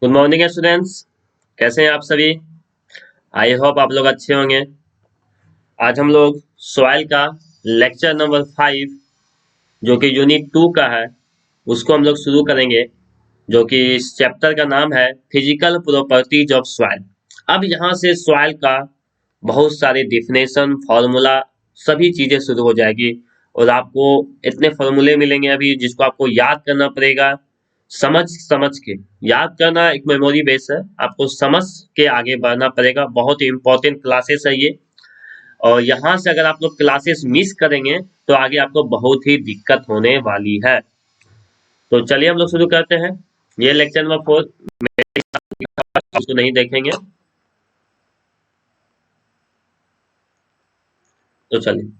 Good morning students. कैसे हैं आप सभी? आई होप आप लोग अच्छे होंगे। आज हम लोग सॉइल का लेक्चर नंबर 5 जो कि यूनिट 2 का है उसको हम लोग शुरू करेंगे, जो कि इस चैप्टर का नाम है फिजिकल प्रॉपर्टीज ऑफ सॉइल। अब यहाँ से सॉइल का बहुत सारे डिफिनेशन फॉर्मूला सभी चीजें शुरू हो जाएगी और आपको इतने फॉर्मूले मिलेंगे अभी जिसको आपको याद करना पड़ेगा। समझ समझ के याद करना एक मेमोरी बेस है, आपको समझ के आगे बढ़ना पड़ेगा। बहुत ही इंपॉर्टेंट क्लासेस है ये, और यहाँ से अगर आप लोग क्लासेस मिस करेंगे तो आगे आपको बहुत ही दिक्कत होने वाली है। तो चलिए हम लोग शुरू करते हैं। ये लेक्चर नंबर 4 उसको नहीं देखेंगे तो चलिए,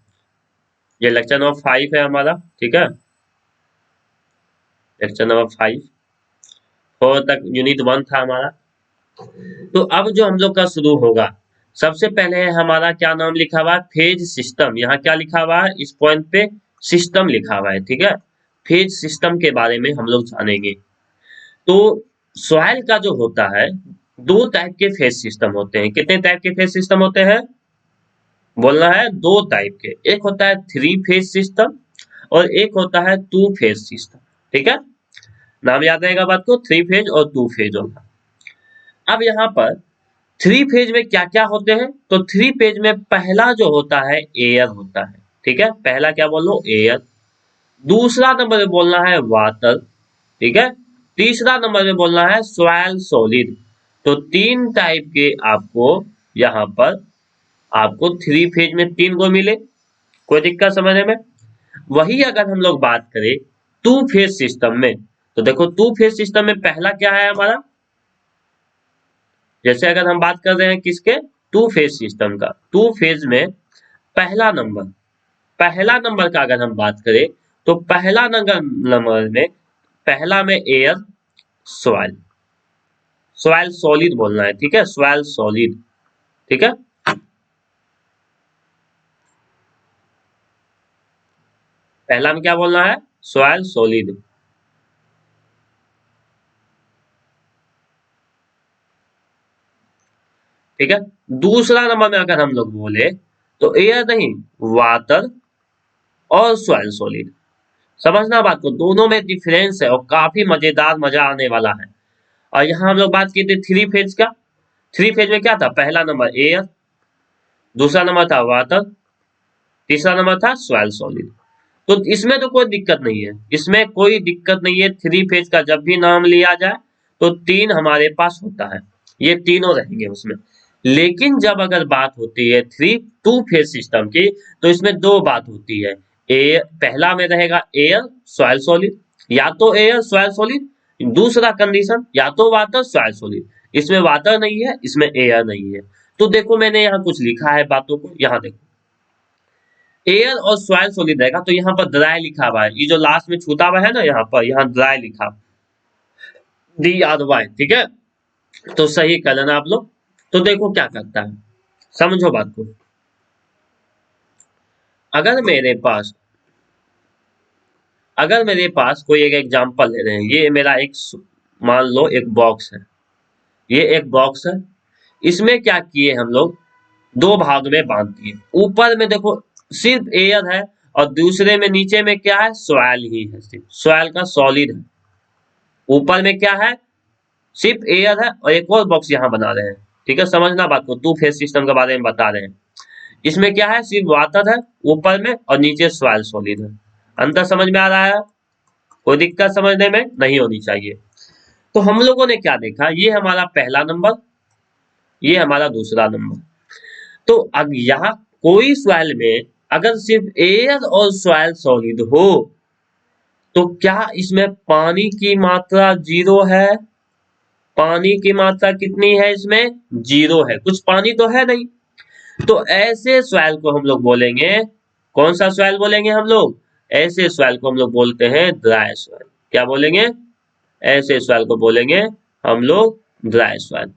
ये लेक्चर नंबर 5 है हमारा, ठीक है। लेक्चर नंबर 5 4 तक यूनिट 1 था हमारा। तो अब जो हम लोग का शुरू होगा, सबसे पहले हमारा क्या नाम लिखा हुआ है, फेज सिस्टम। यहाँ क्या लिखा हुआ है, इस पॉइंट पे सिस्टम लिखा हुआ है, ठीक है। फेज सिस्टम के बारे में हम लोग जानेंगे। तो सॉइल का जो होता है, दो टाइप के फेज सिस्टम होते हैं। कितने टाइप के फेज सिस्टम होते हैं? बोलना है, दो टाइप के। एक होता है 3 फेज सिस्टम और एक होता है 2 फेज सिस्टम, ठीक है। नाम याद रहेगा बात को, 3 फेज और 2 फेज होगा। अब यहाँ पर 3 फेज में क्या क्या होते हैं, तो 3 फेज में पहला जो होता है एयर होता है, ठीक है। पहला क्या बोल लो, एयर। दूसरा नंबर में बोलना है वाटर, ठीक है। तीसरा नंबर में बोलना है सॉइल सॉलिड। तो 3 टाइप के आपको यहाँ पर आपको 3 फेज में 3 को मिले। कोई दिक्कत समझने में? वही अगर हम लोग बात करें 2 फेज सिस्टम में, तो देखो 2 फेज सिस्टम में पहला क्या है हमारा, जैसे अगर हम बात कर रहे हैं किसके, 2 फेज सिस्टम का। 2 फेज में पहला नंबर का अगर हम बात करें, तो पहला नंबर में पहला में एयर, सॉइल। सॉइल सॉलिड बोलना है, ठीक है, सॉइल सॉलिड, ठीक है। पहला में क्या बोलना है, सॉइल सॉलिड, ठीक है। दूसरा नंबर में अगर हम लोग बोले तो एयर नहीं, वाटर और सॉइल सॉलिड। समझना बात को, दोनों में डिफरेंस है और काफी मजेदार, मजा आने वाला है। और यहाँ हम लोग बात की थी 3 फेज का। 3 फेज में क्या था, पहला नंबर एयर, दूसरा नंबर था वाटर, तीसरा नंबर था सॉइल सॉलिड। तो इसमें तो कोई दिक्कत नहीं है, इसमें कोई दिक्कत नहीं है। 3 फेज का जब भी नाम लिया जाए तो 3 हमारे पास होता है, ये तीनों रहेंगे उसमें। लेकिन जब अगर बात होती है 2 फेज सिस्टम की, तो इसमें दो बात होती है। एयर पहला में रहेगा, एयर सॉइल सॉलिड, या तो एयर सॉइल सॉलिड। दूसरा कंडीशन, या तो वाटर सॉइल सॉलिड। इसमें वाटर नहीं है, इसमें एयर नहीं है। तो देखो मैंने यहाँ कुछ लिखा है बातों को, यहाँ देखो एयर और सॉइल सॉलिड रहेगा, तो यहाँ पर ड्राई लिखा हुआ है। ये जो लास्ट में छूटा हुआ है ना, यहाँ पर यहाँ ड्राई लिखा, DRY, ठीक है। तो सही कर लेना आप लोग। तो देखो क्या करता है, समझो बात को। अगर मेरे पास कोई एक एग्जांपल ले रहे हैं, ये मेरा एक मान लो एक बॉक्स है, ये एक बॉक्स है। इसमें क्या किए हम लोग, दो भाग में बांट दिए। ऊपर में देखो सिर्फ एयर है और दूसरे में नीचे में क्या है, सॉइल ही है, सिर्फ सॉइल का सॉलिड है। ऊपर में क्या है, सिर्फ एयर है और एक और बॉक्स यहाँ बना रहे हैं, ठीक है। समझना बात को, 2 फेज सिस्टम के बारे में बता रहे हैं। इसमें क्या है, सिर्फ वाटर है ऊपर में और नीचे सॉइल सॉलिड है। अंतर समझ में आ रहा है? कोई दिक्कत समझने में नहीं होनी चाहिए। तो हम लोगों ने क्या देखा, ये हमारा पहला नंबर, ये हमारा दूसरा नंबर। तो अब यहाँ कोई सॉइल में अगर सिर्फ एयर और सॉइल सॉलिड हो, तो क्या इसमें पानी की मात्रा 0 है? पानी की मात्रा कितनी है इसमें, 0 है। कुछ पानी तो है नहीं। तो ऐसे सॉइल को हम लोग बोलेंगे, कौन सा सॉइल बोलेंगे हम लोग, ऐसे सॉइल को हम लोग बोलते हैं ड्राई सॉइल। क्या बोलेंगे, ऐसे सॉइल को बोलेंगे हम लोग ड्राई सॉइल।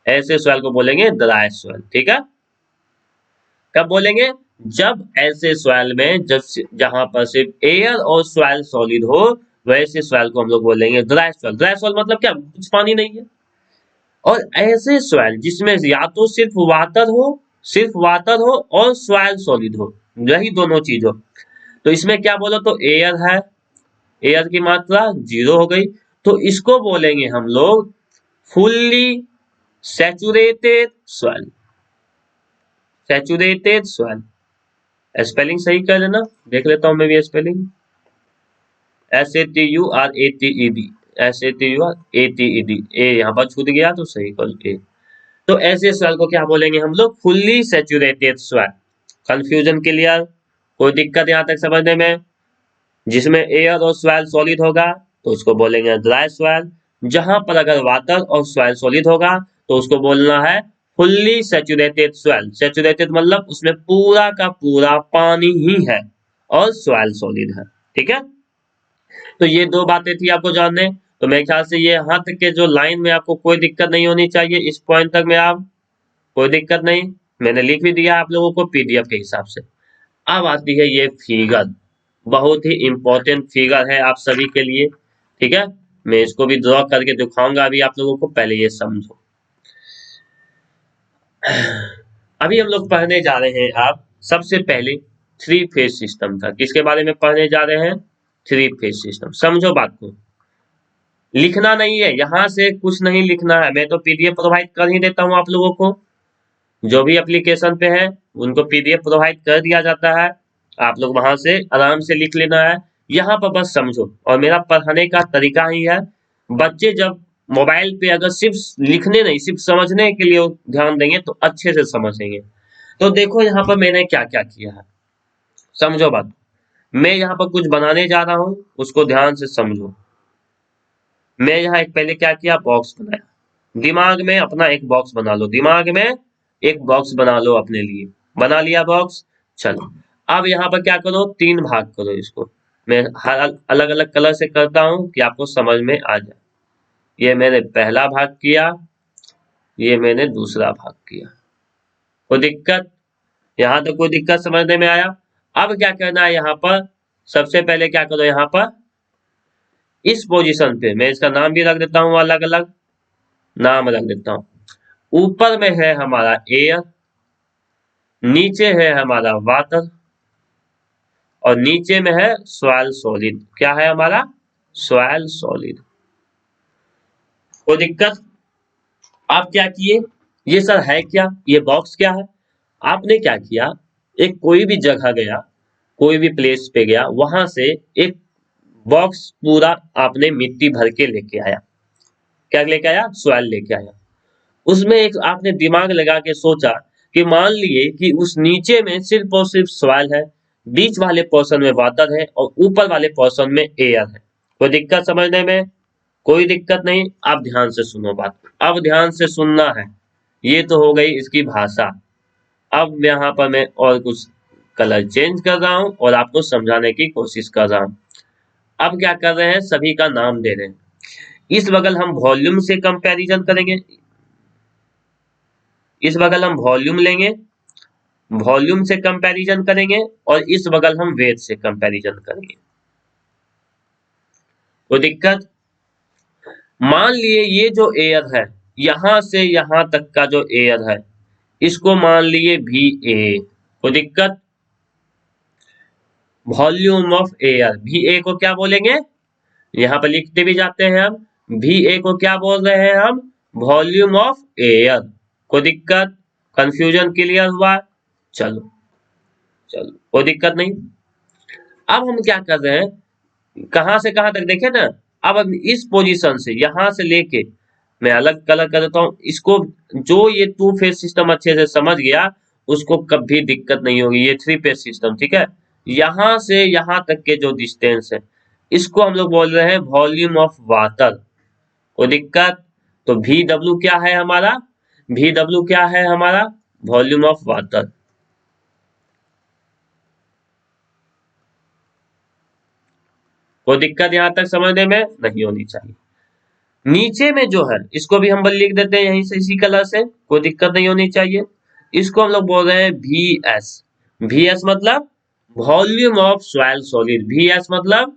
ऐसे सॉइल को बोलेंगे ड्राई सॉइल, ठीक है। कब बोलेंगे, जब ऐसे सॉइल में जब जहां पर सिर्फ एयर और सॉइल सॉलिड हो, वैसे सॉइल को हम लोग बोलेंगे ड्राई सॉइल। ड्राई सॉइल मतलब क्या, कुछ पानी नहीं है। और ऐसे सॉइल जिसमें या तो सिर्फ वाटर हो और सॉइल सॉलिड हो, यही दोनों चीज हो। तो इसमें क्या बोलो तो एयर है, एयर की मात्रा 0 हो गई, तो इसको बोलेंगे हम लोग fully saturated soil. Saturated soil, spelling सही कर लेना, देख लेता हूं मैं भी स्पेलिंग। SATURATED, SATURATED, ए यहाँ पर छूट गया तो सही कर ए। तो ऐसे सॉइल को क्या बोलेंगे हम लोग, fully saturated soil. Confusion clear, कोई दिक्कत यहाँ तक समझने में? जिसमें एयर और सॉइल सॉलिड होगा तो उसको बोलेंगे ड्राई सॉइल। जहां पर अगर वाटर और सॉइल सॉलिड होगा तो उसको बोलना है फुल्ली सैचुरेटेड सॉइल। सैचुरेटेड मतलब उसमें पूरा का पूरा पानी ही है और सॉइल सॉलिड है। ठीक है, तो ये दो बातें थी आपको जानने। तो मेरे ख्याल से ये यहाँ तक के जो लाइन में आपको कोई दिक्कत नहीं होनी चाहिए, इस पॉइंट तक में आप कोई दिक्कत नहीं, मैंने लिख भी दिया आप लोगों को पीडीएफ के हिसाब से। अब आती है ये फिगर, बहुत ही इंपॉर्टेंट फिगर है आप सभी के लिए। ठीक है, मैं इसको भी ड्रॉ करके दिखाऊंगा अभी आप लोगों को, पहले ये समझो। अभी हम लोग पढ़ने जा रहे हैं आप सबसे पहले थ्री फेज सिस्टम का। किसके बारे में पढ़ने जा रहे हैं? Three phase system. समझो बात को, लिखना नहीं है, यहां से कुछ नहीं लिखना है, मैं तो पीडीएफ प्रोवाइड कर ही देता हूं आप लोगों को। जो भी एप्लीकेशन पे है उनको पीडीएफ प्रोवाइड कर दिया जाता है, आप लोग वहां से आराम से लिख लेना है। यहाँ पर बस समझो, और मेरा पढ़ाने का तरीका ही है, बच्चे जब मोबाइल पे अगर सिर्फ लिखने नहीं सिर्फ समझने के लिए ध्यान देंगे तो अच्छे से समझेंगे। तो देखो यहाँ पर मैंने क्या क्या किया है, समझो बात। मैं यहाँ पर कुछ बनाने जा रहा हूँ, उसको ध्यान से समझो। मैं यहाँ एक पहले क्या किया, बॉक्स बनाया। दिमाग में अपना एक बॉक्स बना लो, दिमाग में एक बॉक्स बना लो अपने लिए। बना लिया बॉक्स, चलो अब यहाँ पर क्या करो, तीन भाग करो इसको। मैं हर अलग अलग कलर से करता हूँ कि आपको समझ में आ जाए। ये मैंने पहला भाग किया, ये मैंने दूसरा भाग किया। कोई दिक्कत? यहाँ तो कोई दिक्कत समझने में आया? अब क्या करना है यहाँ पर, सबसे पहले क्या करो, यहाँ पर इस पोजीशन पे मैं इसका नाम भी रख देता हूँ, अलग अलग नाम रख देता हूँ। ऊपर में है हमारा एयर, नीचे है हमारा वाटर, और नीचे में है सॉइल सॉलिड। क्या है हमारा? Soil solid. कोई दिक्कत? आप क्या किए, ये सर है क्या, ये बॉक्स क्या है? आपने क्या किया, एक कोई भी जगह गया, कोई भी प्लेस पे गया, वहां से एक बॉक्स पूरा आपने मिट्टी भर के लेके आया। क्या लेके आया? सॉइल लेके आया। उसमें एक आपने दिमाग लगा के सोचा कि मान लिए कि उस नीचे में सिर्फ और सिर्फ सॉइल है, बीच वाले पोर्शन में वाटर है और ऊपर वाले पोर्शन में एयर है। कोई दिक्कत समझने में? कोई दिक्कत नहीं। आप ध्यान से सुनो बात, अब ध्यान से सुनना है। ये तो हो गई इसकी भाषा। अब यहाँ पर मैं और कुछ कलर चेंज कर रहा हूँ और आपको समझाने की कोशिश कर रहा हूँ। अब क्या कर रहे हैं, सभी का नाम दे रहे हैं। इस बगल हम वॉल्यूम से कंपैरिजन करेंगे, इस बगल हम वॉल्यूम लेंगे, वॉल्यूम से कंपैरिजन करेंगे, और इस बगल हम वेट से कंपैरिजन करेंगे। कोई दिक्कत? मान लिए ये जो एयर है, यहां से यहां तक का जो एयर है, इसको मान लिए भी ए। कोई दिक्कत? वॉल्यूम ऑफ एयर, भी ए को क्या बोलेंगे, यहाँ पर लिखते भी जाते हैं हम, भी ए को क्या बोल रहे हैं हम, वॉल्यूम ऑफ एयर। कोई दिक्कत? कंफ्यूजन क्लियर हुआ? चलो चलो, कोई दिक्कत नहीं। अब हम क्या कर रहे हैं, कहां से कहां तक देखे ना। अब हम इस पोजीशन से यहां से लेके, मैं अलग कलर कर देता हूं इसको। जो ये टू फेज सिस्टम अच्छे से समझ गया उसको कभी दिक्कत नहीं होगी, ये थ्री फेज सिस्टम। ठीक है, यहां से यहां तक के जो डिस्टेंस है, इसको हम लोग बोल रहे हैं वॉल्यूम ऑफ वाटर। कोई दिक्कत? तो वी डब्ल्यू क्या है हमारा, वी डब्ल्यू क्या है हमारा, वॉल्यूम ऑफ वाटर। कोई दिक्कत यहाँ तक समझने में नहीं होनी चाहिए। नीचे में जो है इसको भी हम बल लिख देते हैं यहीं से, इसी कलर से, कोई दिक्कत नहीं होनी चाहिए। इसको हम लोग बोल रहे हैं वी एस। वी एस मतलब volume of soil solid, V S मतलब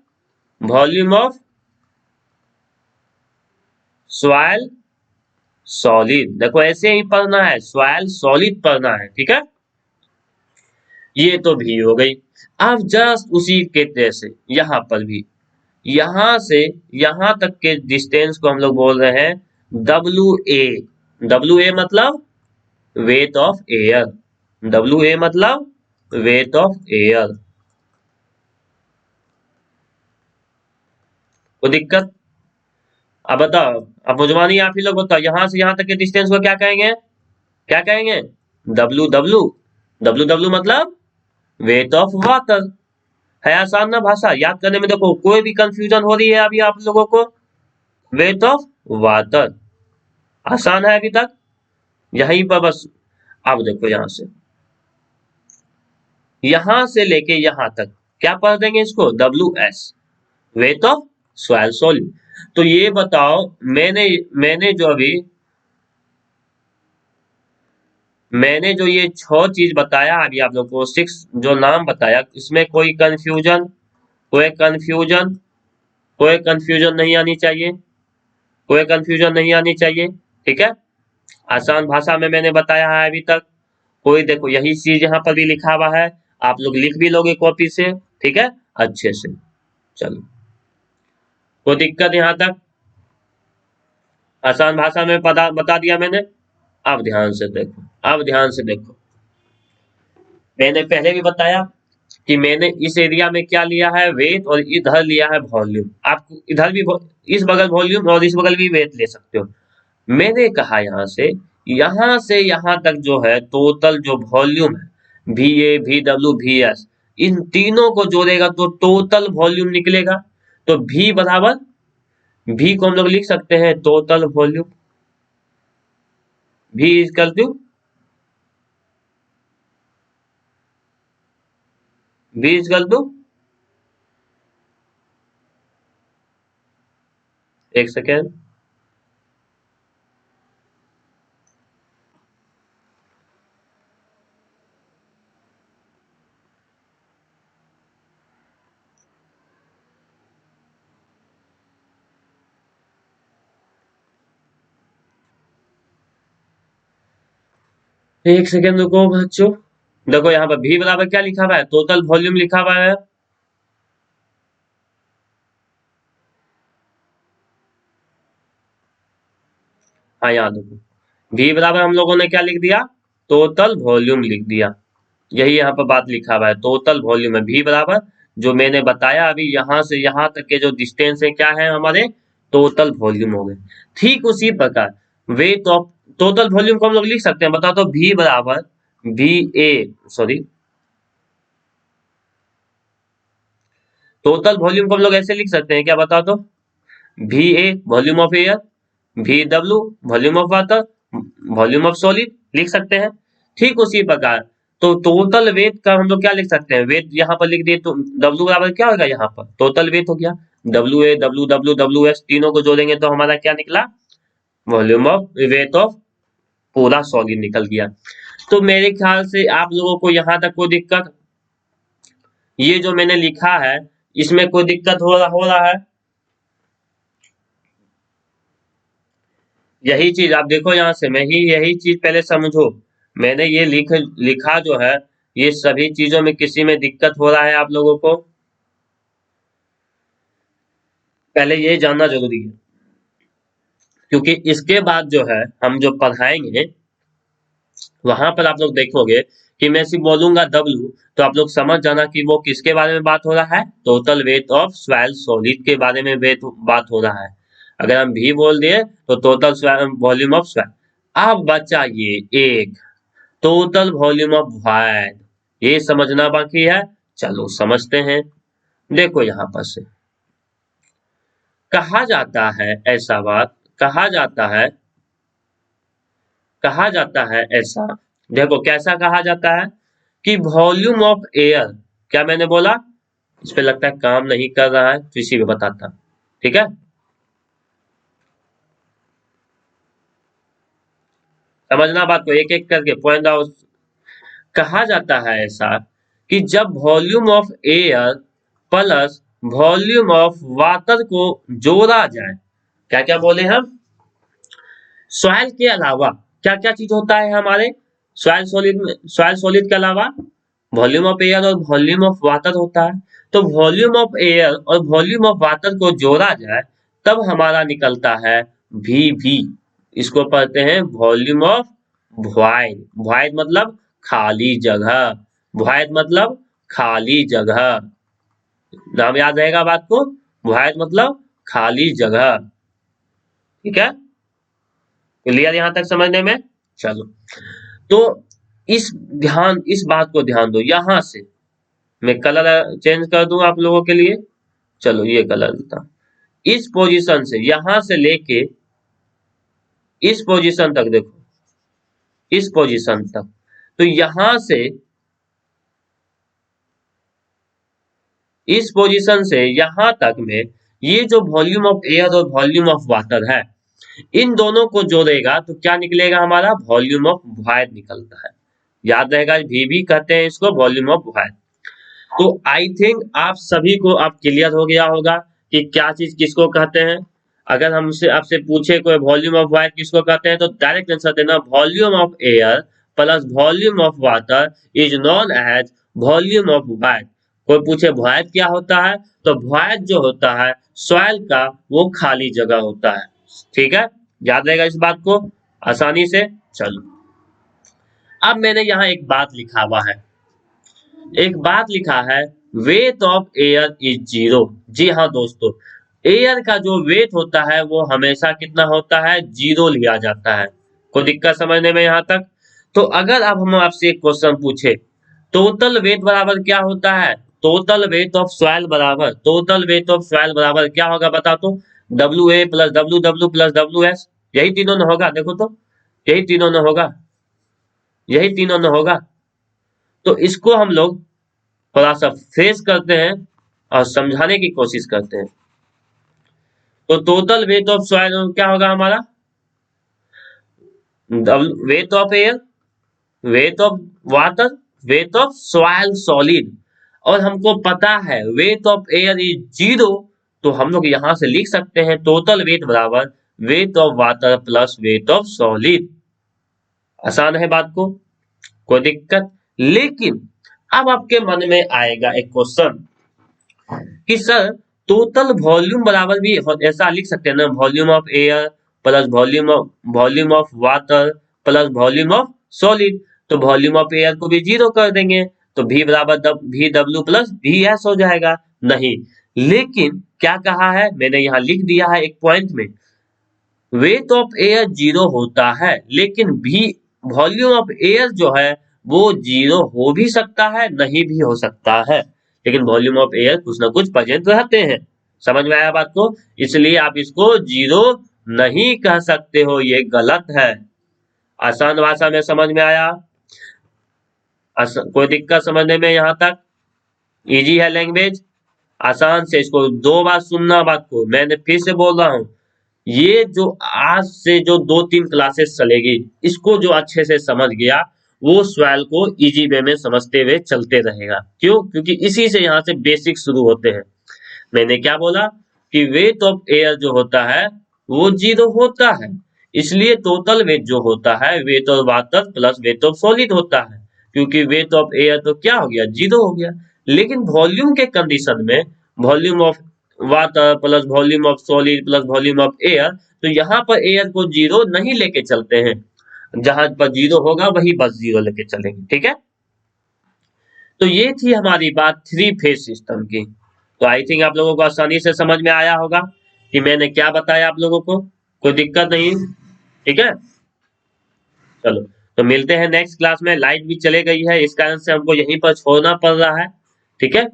वॉल्यूम ऑफ सॉइल सॉलिड। देखो ऐसे ही पढ़ना है, सॉइल सॉलिड पढ़ना है, ठीक है। ये तो भी हो गई। अब जस्ट उसी के जैसे यहाँ पर भी, यहां से यहां तक के डिस्टेंस को हम लोग बोल रहे हैं WA। WA मतलब वेट ऑफ एयर। WA मतलब वेट ऑफ एयर। कोई दिक्कत? अब बताओ, अब मुझवानी आप ही लोग बताओ, यहां से यहां तक के डिस्टेंस को क्या कहेंगे? क्या कहेंगे? WW। WW मतलब वेट ऑफ वाटर। है आसान ना भाषा याद करने में? देखो कोई भी कंफ्यूजन हो रही है अभी आप लोगों को? वेट ऑफ वाटर आसान है अभी तक, यहीं पर बस। अब देखो यहां से लेके यहां तक क्या पढ़ देंगे इसको? WS weight of soil solid. तो ये बताओ, मैंने मैंने जो अभी मैंने जो ये 6 चीज बताया अभी आप लोग को, 6 जो नाम बताया, इसमें कोई कंफ्यूजन, कोई कंफ्यूजन, कोई कंफ्यूजन नहीं आनी चाहिए, कोई कंफ्यूजन नहीं आनी चाहिए, ठीक है। आसान भाषा में मैंने बताया है अभी तक। कोई देखो यही चीज यहाँ पर भी लिखा हुआ है, आप लोग लिख भी लोगे कॉपी से, ठीक है, अच्छे से। चलो, कोई दिक्कत यहाँ तक? आसान भाषा में बता दिया मैंने। अब ध्यान से देखो, अब ध्यान से देखो, मैंने पहले भी बताया कि मैंने इस एरिया में क्या लिया है? वेट, और इधर लिया है वॉल्यूम। आप इधर भी इस बगल वॉल्यूम और इस बगल भी वेट ले सकते हो। मैंने कहा यहाँ से यहाँ तक जो है टोटल जो वॉल्यूम है, VA, VW, VS, इन तीनों को जोड़ेगा तो टोटल वॉल्यूम निकलेगा। तो V बराबर, V को हम लोग लिख सकते हैं total volume. V equal to, V equal to, एक सेकेंड, एक सेकेंड रुको बच्चों। देखो यहाँ पर V बराबर क्या लिखा हुआ है? टोटल वॉल्यूम लिखा हुआ है। हाँ यहाँ देखो, V बराबर हम लोगों ने क्या लिख दिया? टोटल वॉल्यूम लिख दिया। यही यहाँ पर बात लिखा हुआ है, टोटल वॉल्यूम है। V बराबर जो मैंने बताया अभी, यहाँ से यहाँ तक के जो डिस्टेंस है क्या है हमारे? टोटल वॉल्यूम हो गए। ठीक उसी प्रकार वेट ऑफ, टोटल वॉल्यूम को हम लोग लिख सकते हैं, बताओ तो। V बराबर VA, सॉरी, टोटल वॉल्यूम को हम लोग ऐसे लिख सकते हैं क्या, बताओ तो? VA volume of air, VW volume of water, volume of solid लिख सकते हैं। ठीक उसी प्रकार तो टोटल वेट का हम लोग क्या लिख सकते हैं? वेट यहाँ पर लिख दिए तो W बराबर क्या होगा? यहाँ पर टोटल वेट हो गया। WA, WW, WS तीनों को जोड़ेंगे तो हमारा क्या निकला? वॉल्यूम ऑफ वेट ऑफ पूरा सॉलिड निकल गया। तो मेरे ख्याल से आप लोगों को यहाँ तक कोई दिक्कत, ये जो मैंने लिखा है इसमें कोई दिक्कत हो रहा है? यही चीज आप देखो यहाँ से, मैं ही यही चीज पहले समझो। मैंने ये लिखा जो है, ये सभी चीजों में किसी में दिक्कत हो रहा है आप लोगों को? पहले ये जानना जरूरी है, क्योंकि इसके बाद जो है हम जो पढ़ाएंगे वहां पर आप लोग देखोगे कि मैं सिर्फ बोलूंगा W, तो आप लोग समझ जाना कि वो किसके बारे में बात हो रहा है? Total weight of soil solid के बारे में बात हो रहा है। अगर हम भी बोल दिए तो टोटल वॉल्यूम ऑफ सॉइल। अब बचा ये एक, टोटल वॉल्यूम ऑफ वॉइड। ये समझना बाकी है, चलो समझते हैं। देखो यहाँ पर से कहा जाता है ऐसा बात, कहा जाता है ऐसा, देखो कैसा कहा जाता है कि वॉल्यूम ऑफ एयर, क्या मैंने बोला? इस पे लगता है काम नहीं कर रहा है, तो इसी में बताता, ठीक है। समझना बात को, एक एक करके पॉइंट आउट। कहा जाता है ऐसा कि जब volume of air plus volume of water को जोड़ा जाए। क्या क्या बोले हम? सॉइल के अलावा क्या क्या चीज होता है हमारे सॉइल सॉलिड में? सॉइल सॉलिड के अलावा वॉल्यूम ऑफ एयर और वॉल्यूम ऑफ वाटर होता है। तो वॉल्यूम ऑफ एयर और वॉल्यूम ऑफ वाटर को जोड़ा जाए तब हमारा निकलता है वी। इसको पढ़ते हैं वॉल्यूम ऑफ वॉइड। वॉइड मतलब खाली जगह। वॉइड मतलब खाली जगह। नाम याद रहेगा बात को। वॉइड मतलब खाली जगह। ठीक है, क्लियर यहां तक समझने में? चलो, तो इस बात को ध्यान दो। यहां से मैं कलर चेंज कर दूं आप लोगों के लिए। चलो ये कलर देता हूं। इस पोजीशन से यहां से लेके इस पोजीशन तक देखो, इस पोजीशन तक, तो यहां से इस पोजीशन से यहां तक में ये जो वॉल्यूम ऑफ एयर और वॉल्यूम ऑफ वाटर है, इन दोनों को जोड़ेगा तो क्या निकलेगा हमारा? वॉल्यूम ऑफ वॉइड निकलता है। याद रहेगा, वी कहते हैं इसको, वॉल्यूम ऑफ वॉइड। तो आई थिंक आप सभी को अब क्लियर हो गया होगा कि क्या चीज किसको कहते हैं। अगर हमसे आपसे पूछे कोई वॉल्यूम ऑफ वाटर किसको कहते हैं, तो डायरेक्ट आंसर देना volume of air plus volume of water is known as volume of water. कोई पूछे वॉइड क्या होता है, तो वॉइड जो होता है सॉइल का वो खाली जगह होता है। ठीक है, याद रहेगा इस बात को आसानी से। चलो, अब मैंने यहाँ एक बात लिखा हुआ है, एक बात लिखा है, weight of air is zero. जी हाँ दोस्तों, एयर का जो वेट होता है वो हमेशा कितना होता है? जीरो लिया जाता है। कोई दिक्कत समझने में यहाँ तक? तो अगर अब हम आपसे एक क्वेश्चन पूछे, टोटल वेट बराबर क्या होता है? टोटल वेट ऑफ सॉइल बराबर, टोटल वेट ऑफ सॉइल बराबर क्या होगा बता तो? W A plus W W plus W S. यही तीनों न होगा, देखो तो यही तीनों न होगा, यही तीनों न होगा। तो इसको हम लोग थोड़ा सा फ्रेश करते हैं और समझाने की कोशिश करते हैं। तो टोटल वेट ऑफ सॉइल क्या होगा हमारा? Wait of air, weight of water, weight of soil solid. और हमको पता है weight of air is zero, तो हम लोग यहां से लिख सकते हैं टोटल वेट बराबर weight of water plus weight of solid. आसान है बात को, कोई दिक्कत? लेकिन अब आपके मन में आएगा एक क्वेश्चन कि सर टोटल वॉल्यूम बराबर भी ऐसा लिख सकते हैं ना, volume of air plus volume of water plus volume of solid. तो वॉल्यूम ऑफ एयर को भी जीरो कर देंगे तो v बराबर V W plus V S हो जाएगा। नहीं, लेकिन क्या कहा है मैंने यहाँ लिख दिया है एक पॉइंट में, वेट ऑफ एयर जीरो होता है लेकिन भी वॉल्यूम ऑफ एयर जो है वो जीरो हो भी सकता है, नहीं भी हो सकता है, लेकिन वॉल्यूम ऑफ एयर कुछ ना कुछ प्रेजेंट रहते हैं। समझ में आया बात को? इसलिए आप इसको जीरो नहीं कह सकते हो, ये गलत है। आसान भाषा में समझ में आया? कोई दिक्कत समझने में यहाँ तक? इजी है लैंग्वेज, आसान से इसको दो बार सुनना बात को। मैंने फिर से बोल रहा हूँ, ये जो आज से जो 2-3 क्लासेस चलेगी, इसको जो अच्छे से समझ गया वो सवाल को इजी वे में समझते हुए चलते रहेगा। क्यों? क्योंकि इसी से यहाँ से बेसिक शुरू होते हैं। मैंने क्या बोला कि वेट ऑफ एयर जो होता है वो जीरो होता है, इसलिए टोटल वेट जो होता है weight of water plus weight of solid होता है, क्योंकि वेट ऑफ एयर तो क्या हो गया? जीरो हो गया। लेकिन वॉल्यूम के कंडीशन में volume of water plus volume of solid plus volume of air, तो यहाँ पर एयर को जीरो नहीं लेके चलते हैं, जहां पर जीरो होगा वही बस जीरो लेके चलेंगे। ठीक है, तो ये थी हमारी बात थ्री फेज सिस्टम की। तो आई थिंक आप लोगों को आसानी से समझ में आया होगा कि मैंने क्या बताया आप लोगों को, कोई दिक्कत नहीं। ठीक है, चलो तो मिलते हैं नेक्स्ट क्लास में। लाइट भी चले गई है, इस कारण से हमको यहीं पर छोड़ना पड़ रहा है। ठीक है,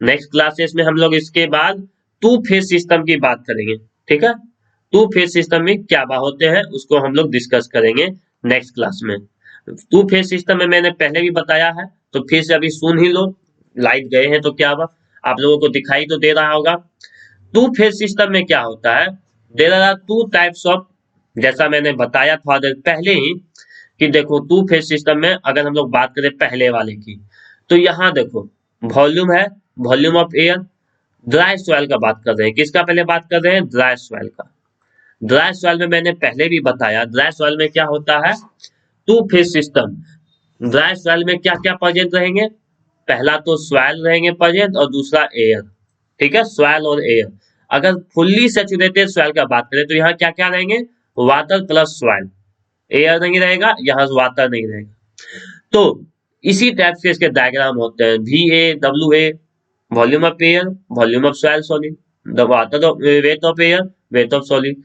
नेक्स्ट क्लासेस में हम लोग इसके बाद टू फेज सिस्टम की बात करेंगे। ठीक है, टू फेज सिस्टम में क्या होते हैं उसको हम लोग डिस्कस करेंगे नेक्स्ट क्लास में। टू फेज सिस्टम में मैंने पहले भी बताया है, तो फिर से अभी सुन ही लो। लाइट गए हैं तो क्या हुआ, आप लोगों को दिखाई तो दे रहा होगा। टू फेज सिस्टम में क्या होता है, there are two types of, जैसा मैंने बताया थोड़ा देर पहले ही कि देखो टू फेज सिस्टम में अगर हम लोग बात करें पहले वाले की, तो यहाँ देखो वॉल्यूम है, volume of air, dry soil का बात कर रहे हैं। किसका पहले बात कर रहे हैं? ड्राई सॉइल का। ड्राई सॉइल में मैंने पहले भी बताया, ड्राई सॉइल में क्या होता है? Two phase system. Dry soil में क्या क्या प्रेजेंट रहेंगे? पहला तो सॉइल रहेंगे प्रेजेंट और दूसरा एयर। ठीक है, सॉइल और एयर। अगर फुल्ली सैचुरेटेड सॉइल का बात करें तो यहाँ क्या क्या रहेंगे? Water plus soil. एयर नहीं रहेगा, यहाँ वाटर नहीं रहेगा। तो इसी टाइप से इसके डायग्राम होते हैं। VA, WA, volume of air, volume of soil solid, the water of weight of air, weight of solid.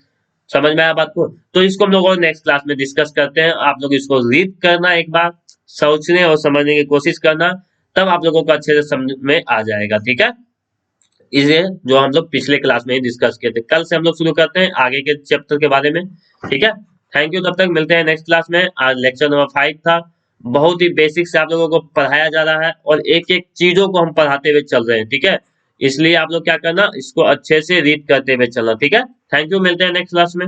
समझ में आया बात को? तो इसको हम लोग और नेक्स्ट क्लास में डिस्कस करते हैं। आप लोग इसको रीड करना, एक बार सोचने और समझने की कोशिश करना, तब आप लोगों को अच्छे से समझ में आ जाएगा। ठीक है, इसे जो हम लोग पिछले क्लास में ही डिस्कस किए थे। कल से हम लोग शुरू करते हैं आगे के चैप्टर के बारे में। ठीक है, थैंक यू। तब तक मिलते हैं नेक्स्ट क्लास में। आज लेक्चर नंबर 5 था। बहुत ही बेसिक से आप लोगों को पढ़ाया जा रहा है और एक एक चीजों को हम पढ़ाते हुए चल रहे हैं। ठीक है, इसलिए आप लोग क्या करना, इसको अच्छे से रीड करते हुए चलना। ठीक है, थैंक यू, मिलते हैं नेक्स्ट क्लास में।